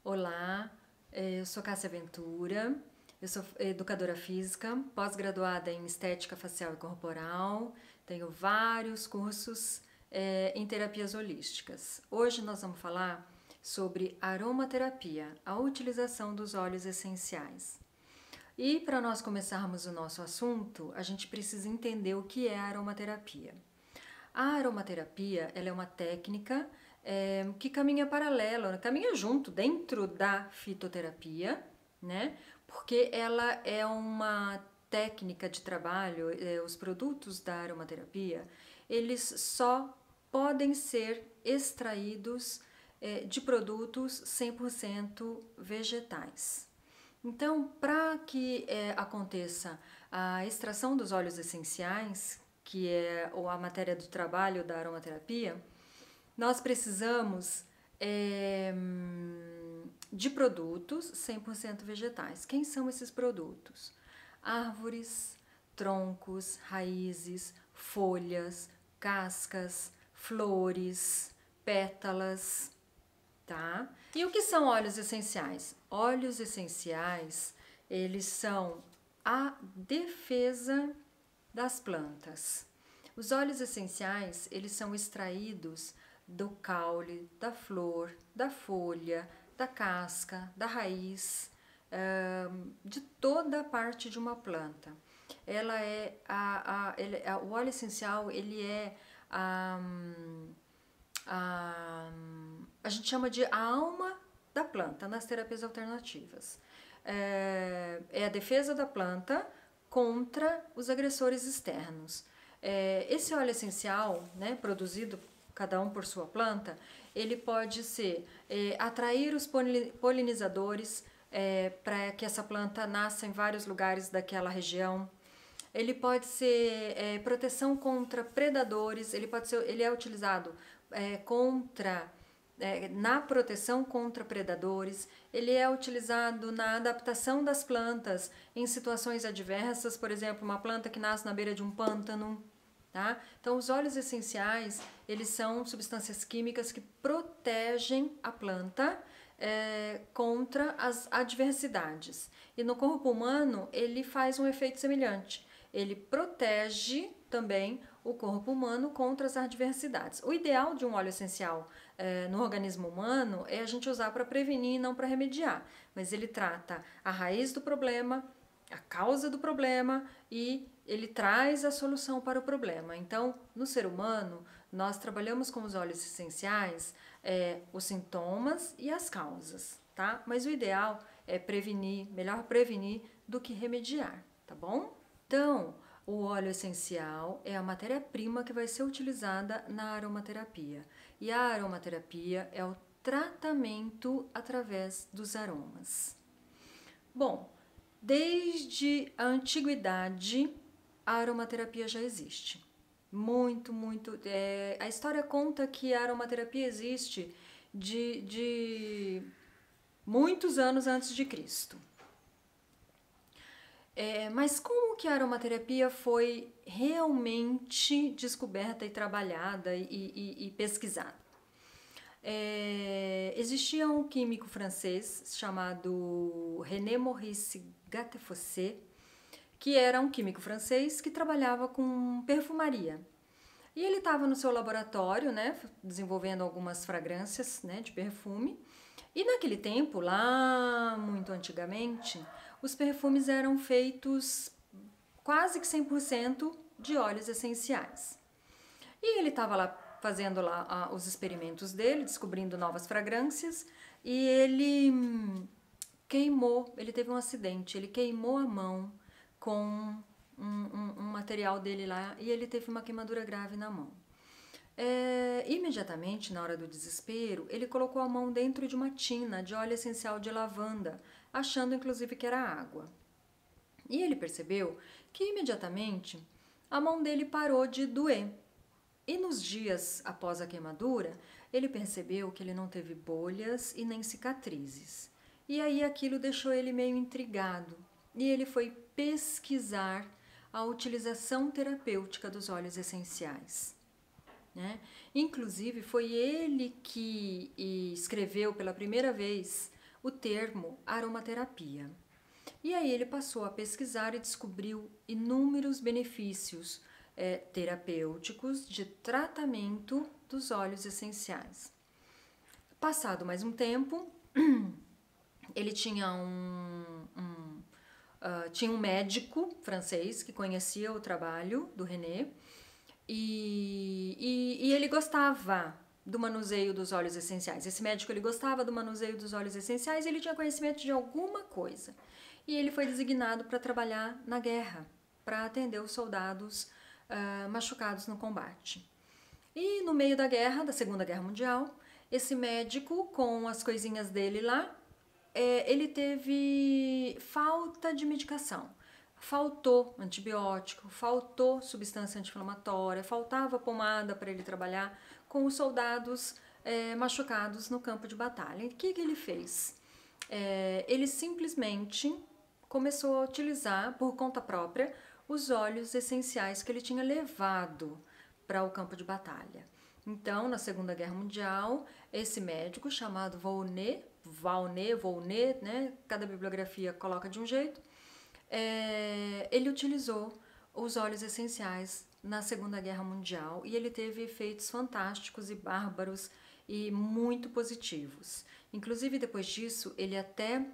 Olá, eu sou Cássia Ventura, eu sou educadora física, pós-graduada em estética facial e corporal, tenho vários cursos em terapias holísticas. Hoje nós vamos falar sobre aromaterapia, a utilização dos óleos essenciais. E para nós começarmos o nosso assunto, a gente precisa entender o que é a aromaterapia. A aromaterapia ela é uma técnica que caminha paralelo, caminha junto dentro da fitoterapia, né? Porque ela é uma técnica de trabalho, os produtos da aromaterapia, eles só podem ser extraídos de produtos 100% vegetais. Então, para que aconteça a extração dos óleos essenciais, que é a matéria do trabalho da aromaterapia, nós precisamos de produtos 100% vegetais. Quem são esses produtos? Árvores, troncos, raízes, folhas, cascas, flores, pétalas, tá? E o que são óleos essenciais? Óleos essenciais, eles são a defesa das plantas. Os óleos essenciais, eles são extraídos do caule, da flor, da folha, da casca, da raiz, de toda a parte de uma planta. Ela é o óleo essencial, ele é a gente chama de a alma da planta nas terapias alternativas. É a defesa da planta contra os agressores externos. Esse óleo essencial, né, produzido cada um por sua planta, ele pode ser atrair os polinizadores para que essa planta nasça em vários lugares daquela região. Ele pode ser proteção contra predadores, ele é utilizado na proteção contra predadores, ele é utilizado na adaptação das plantas em situações adversas, por exemplo, uma planta que nasce na beira de um pântano, tá? Então, os óleos essenciais, eles são substâncias químicas que protegem a planta contra as adversidades. E no corpo humano, ele faz um efeito semelhante. Ele protege também o corpo humano contra as adversidades. O ideal de um óleo essencial no organismo humano é a gente usar para prevenir e não para remediar, mas ele trata a raiz do problema, a causa do problema e ele traz a solução para o problema. Então, no ser humano, nós trabalhamos com os óleos essenciais os sintomas e as causas, tá? Mas o ideal é prevenir, melhor prevenir do que remediar, tá bom? Então, o óleo essencial é a matéria-prima que vai ser utilizada na aromaterapia. E a aromaterapia é o tratamento através dos aromas. Bom, desde a antiguidade, a aromaterapia já existe. A história conta que a aromaterapia existe de muitos anos antes de Cristo. Mas como que a aromaterapia foi realmente descoberta e trabalhada e pesquisada? Existia um químico francês chamado René Maurice Gattefossé, que era um químico francês que trabalhava com perfumaria. E ele estava no seu laboratório, né, desenvolvendo algumas fragrâncias, né, de perfume. E naquele tempo, lá muito antigamente, os perfumes eram feitos quase que 100% de óleos essenciais. E ele estava lá fazendo lá os experimentos dele, descobrindo novas fragrâncias, e ele ele teve um acidente, ele queimou a mão com um material dele lá e ele teve uma queimadura grave na mão. Imediatamente, na hora do desespero, ele colocou a mão dentro de uma tina de óleo essencial de lavanda, achando inclusive que era água. E ele percebeu que imediatamente a mão dele parou de doer. E nos dias após a queimadura, ele percebeu que ele não teve bolhas e nem cicatrizes. E aí aquilo deixou ele meio intrigado. E ele foi pesquisar a utilização terapêutica dos óleos essenciais. Né? Inclusive, foi ele que escreveu pela primeira vez o termo aromaterapia. E aí ele passou a pesquisar e descobriu inúmeros benefícios terapêuticos de tratamento dos óleos essenciais. Passado mais um tempo, ele tinha tinha um médico francês que conhecia o trabalho do René e ele gostava do manuseio dos óleos essenciais. Esse médico ele gostava do manuseio dos óleos essenciais e ele tinha conhecimento de alguma coisa. E ele foi designado para trabalhar na guerra, para atender os soldados machucados no combate. E no meio da guerra, da Segunda Guerra Mundial, esse médico, com as coisinhas dele lá, ele teve falta de medicação. Faltou antibiótico, faltou substância anti-inflamatória, faltava pomada para ele trabalhar com os soldados machucados no campo de batalha. E o que ele fez? Ele simplesmente começou a utilizar, por conta própria, os óleos essenciais que ele tinha levado para o campo de batalha. Então, na Segunda Guerra Mundial, esse médico chamado Volney, né? Cada bibliografia coloca de um jeito, ele utilizou os óleos essenciais na Segunda Guerra Mundial e ele teve efeitos fantásticos e bárbaros e muito positivos. Inclusive, depois disso, ele até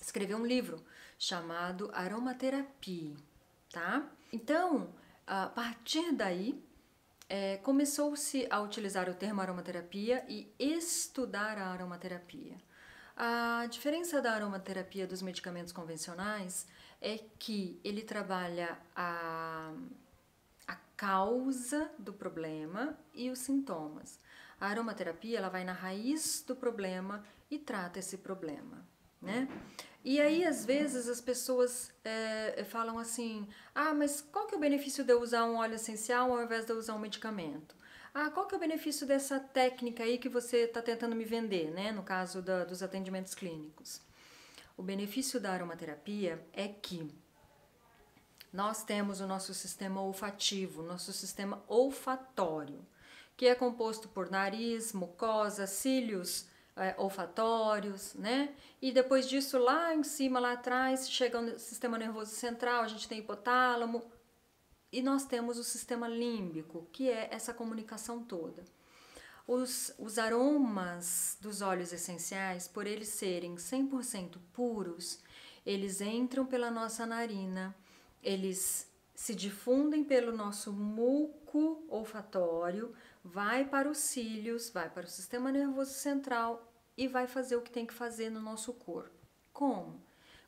escreveu um livro chamado Aromaterapia, tá? Então, a partir daí, começou-se a utilizar o termo aromaterapia e estudar a aromaterapia. A diferença da aromaterapia dos medicamentos convencionais é que ele trabalha a causa do problema e os sintomas. A aromaterapia ela vai na raiz do problema e trata esse problema, né? E aí, às vezes, as pessoas falam assim, mas qual que é o benefício de eu usar um óleo essencial ao invés de eu usar um medicamento? Qual que é o benefício dessa técnica aí que você está tentando me vender, né? No caso dos atendimentos clínicos. O benefício da aromaterapia é que nós temos o nosso sistema olfativo, nosso sistema olfatório, que é composto por nariz, mucosa, cílios olfatórios, né? E depois disso, lá em cima, lá atrás, chega o sistema nervoso central, a gente tem hipotálamo, e nós temos o sistema límbico, que é essa comunicação toda. Os aromas dos óleos essenciais, por eles serem 100% puros, eles entram pela nossa narina, eles se difundem pelo nosso muco olfatório, vai para os cílios, vai para o sistema nervoso central e vai fazer o que tem que fazer no nosso corpo. Como?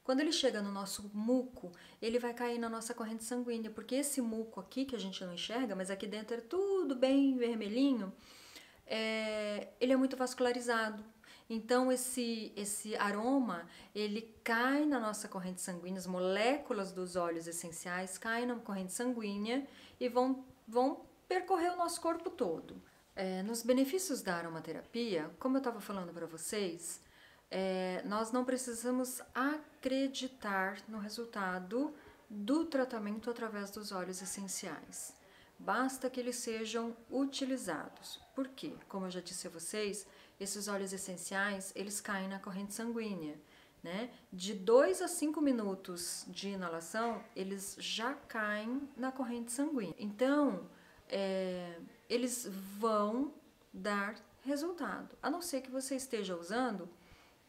Quando ele chega no nosso muco, ele vai cair na nossa corrente sanguínea, porque esse muco aqui, que a gente não enxerga, mas aqui dentro é tudo bem vermelhinho, ele é muito vascularizado. Então, esse aroma, ele cai na nossa corrente sanguínea, as moléculas dos óleos essenciais caem na corrente sanguínea e vão percorrer o nosso corpo todo. Nos benefícios da aromaterapia, como eu estava falando para vocês, nós não precisamos acreditar no resultado do tratamento através dos óleos essenciais. Basta que eles sejam utilizados. Por quê? Como eu já disse a vocês, esses óleos essenciais, eles caem na corrente sanguínea, né? De 2 a 5 minutos de inalação, eles já caem na corrente sanguínea. Então, eles vão dar resultado, a não ser que você esteja usando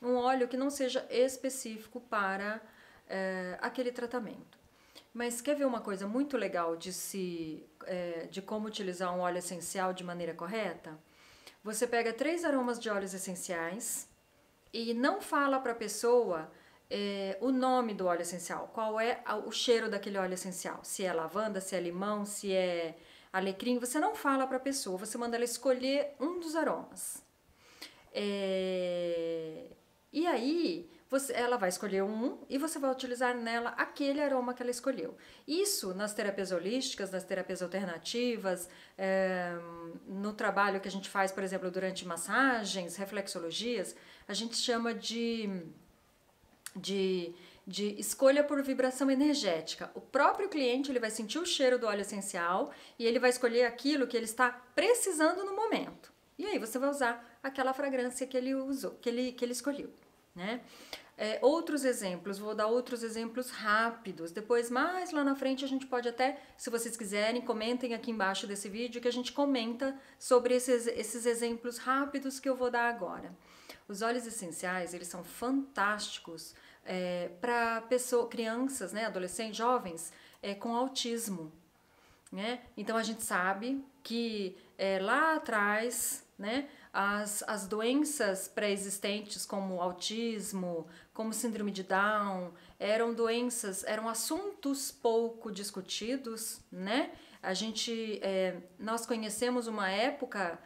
um óleo que não seja específico para aquele tratamento. Mas quer ver uma coisa muito legal de como utilizar um óleo essencial de maneira correta? Você pega 3 aromas de óleos essenciais e não fala para a pessoa o nome do óleo essencial, qual é o cheiro daquele óleo essencial, se é lavanda, se é limão, se é alecrim, você não fala para a pessoa, você manda ela escolher um dos aromas. E aí, ela vai escolher um e você vai utilizar nela aquele aroma que ela escolheu. Isso nas terapias holísticas, nas terapias alternativas, no trabalho que a gente faz, por exemplo, durante massagens, reflexologias, a gente chama de escolha por vibração energética. O próprio cliente ele vai sentir o cheiro do óleo essencial e ele vai escolher aquilo que ele está precisando no momento. E aí você vai usar aquela fragrância que ele usou, que ele escolheu, né? Outros exemplos, vou dar outros exemplos rápidos. Depois, mais lá na frente, a gente pode até, se vocês quiserem, comentem aqui embaixo desse vídeo que a gente comenta sobre esses exemplos rápidos que eu vou dar agora. Os óleos essenciais, eles são fantásticos para crianças, né, adolescentes, jovens com autismo, né? Então a gente sabe que lá atrás, né, as doenças pré-existentes como autismo, como síndrome de Down, eram assuntos pouco discutidos, né? Nós conhecemos uma época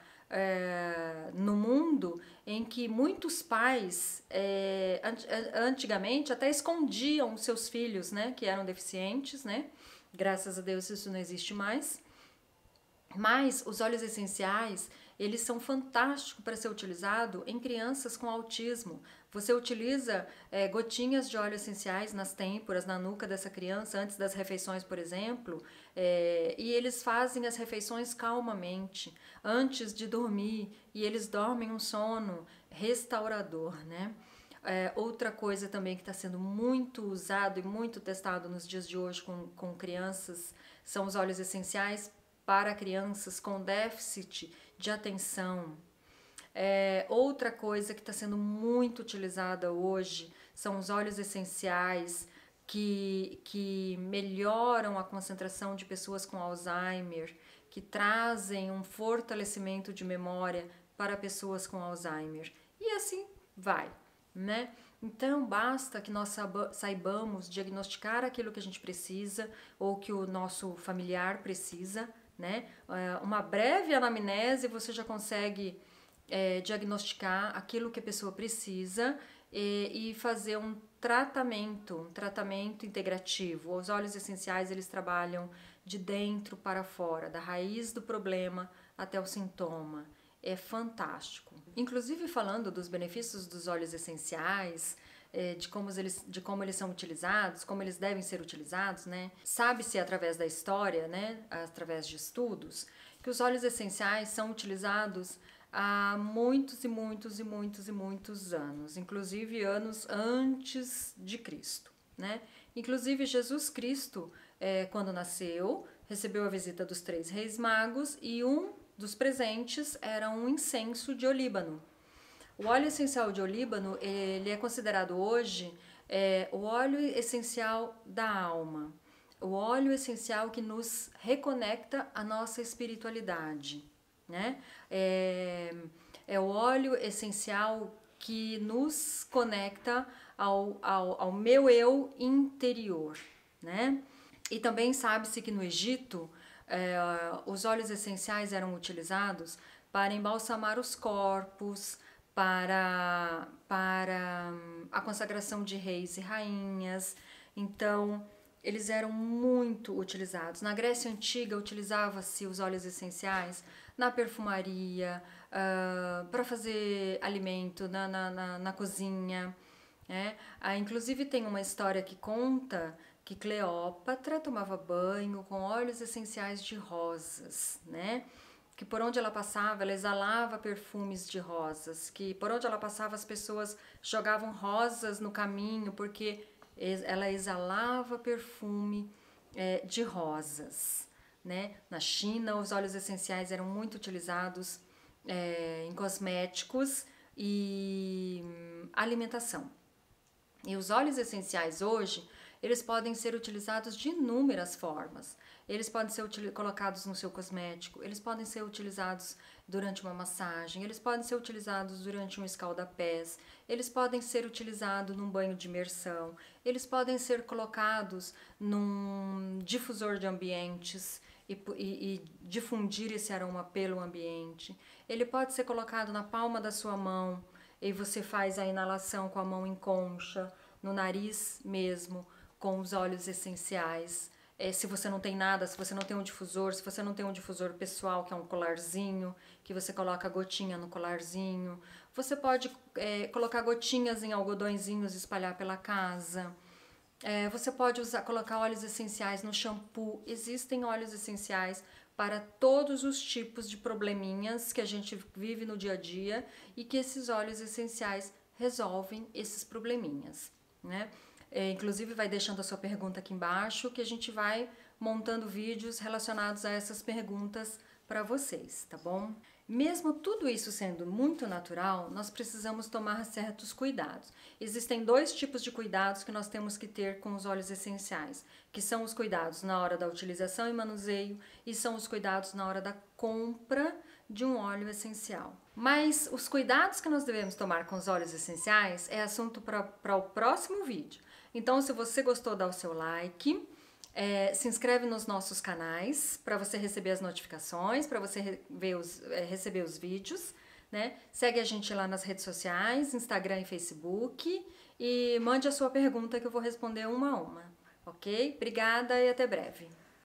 no mundo em que muitos pais antigamente até escondiam seus filhos, né, que eram deficientes, né? Graças a Deus isso não existe mais. Mas os óleos essenciais, eles são fantásticos para ser utilizado em crianças com autismo. Você utiliza gotinhas de óleos essenciais nas têmporas, na nuca dessa criança, antes das refeições, por exemplo, e eles fazem as refeições calmamente, antes de dormir, e eles dormem um sono restaurador, né? Outra coisa também que está sendo muito usado e muito testado nos dias de hoje com crianças são os óleos essenciais para crianças com déficit de atenção. Outra coisa que está sendo muito utilizada hoje são os óleos essenciais que melhoram a concentração de pessoas com Alzheimer, que trazem um fortalecimento de memória para pessoas com Alzheimer. E assim vai, né? Então basta que nós saibamos diagnosticar aquilo que a gente precisa ou que o nosso familiar precisa, né? Uma breve anamnese você já consegue diagnosticar aquilo que a pessoa precisa e fazer um tratamento integrativo. Os óleos essenciais, eles trabalham de dentro para fora, da raiz do problema até o sintoma. É fantástico. Inclusive falando dos benefícios dos óleos essenciais, de como eles são utilizados, como eles devem ser utilizados, né? Sabe-se através da história, né? Através de estudos, que os óleos essenciais são utilizados há muitos e muitos e muitos e muitos anos, inclusive anos antes de Cristo, né? Inclusive Jesus Cristo, quando nasceu, recebeu a visita dos 3 reis magos e um dos presentes era um incenso de olíbano. O óleo essencial de olíbano, ele é considerado hoje o óleo essencial da alma, o óleo essencial que nos reconecta à nossa espiritualidade, né? É o óleo essencial que nos conecta ao meu eu interior, né? E também sabe-se que no Egito, os óleos essenciais eram utilizados para embalsamar os corpos, para a consagração de reis e rainhas. Então, eles eram muito utilizados. Na Grécia Antiga, utilizava-se os óleos essenciais na perfumaria, para fazer alimento, na cozinha. Inclusive, tem uma história que conta que Cleópatra tomava banho com óleos essenciais de rosas, né? Que por onde ela passava, ela exalava perfumes de rosas, que por onde ela passava as pessoas jogavam rosas no caminho, porque ela exalava perfume de rosas, né? Na China, os óleos essenciais eram muito utilizados em cosméticos e alimentação. E os óleos essenciais hoje, eles podem ser utilizados de inúmeras formas. Eles podem ser colocados no seu cosmético, eles podem ser utilizados durante uma massagem, eles podem ser utilizados durante um escalda-pés, eles podem ser utilizados num banho de imersão, eles podem ser colocados num difusor de ambientes e difundir esse aroma pelo ambiente. Ele pode ser colocado na palma da sua mão e você faz a inalação com a mão em concha, no nariz mesmo, com os óleos essenciais. Se você não tem nada, se você não tem um difusor, se você não tem um difusor pessoal, que é um colarzinho, que você coloca gotinha no colarzinho, você pode colocar gotinhas em algodõezinhos e espalhar pela casa. Você pode colocar óleos essenciais no shampoo. Existem óleos essenciais para todos os tipos de probleminhas que a gente vive no dia a dia e que esses óleos essenciais resolvem esses probleminhas, né? Inclusive vai deixando a sua pergunta aqui embaixo que a gente vai montando vídeos relacionados a essas perguntas para vocês, tá bom? Mesmo tudo isso sendo muito natural, nós precisamos tomar certos cuidados. Existem dois tipos de cuidados que nós temos que ter com os óleos essenciais, que são os cuidados na hora da utilização e manuseio e são os cuidados na hora da compra de um óleo essencial. Mas os cuidados que nós devemos tomar com os óleos essenciais é assunto para o próximo vídeo. Então, se você gostou, dá o seu like. Se inscreve nos nossos canais para você receber as notificações, para você receber os vídeos, né? Segue a gente lá nas redes sociais, Instagram e Facebook e mande a sua pergunta que eu vou responder uma a uma, ok? Obrigada e até breve.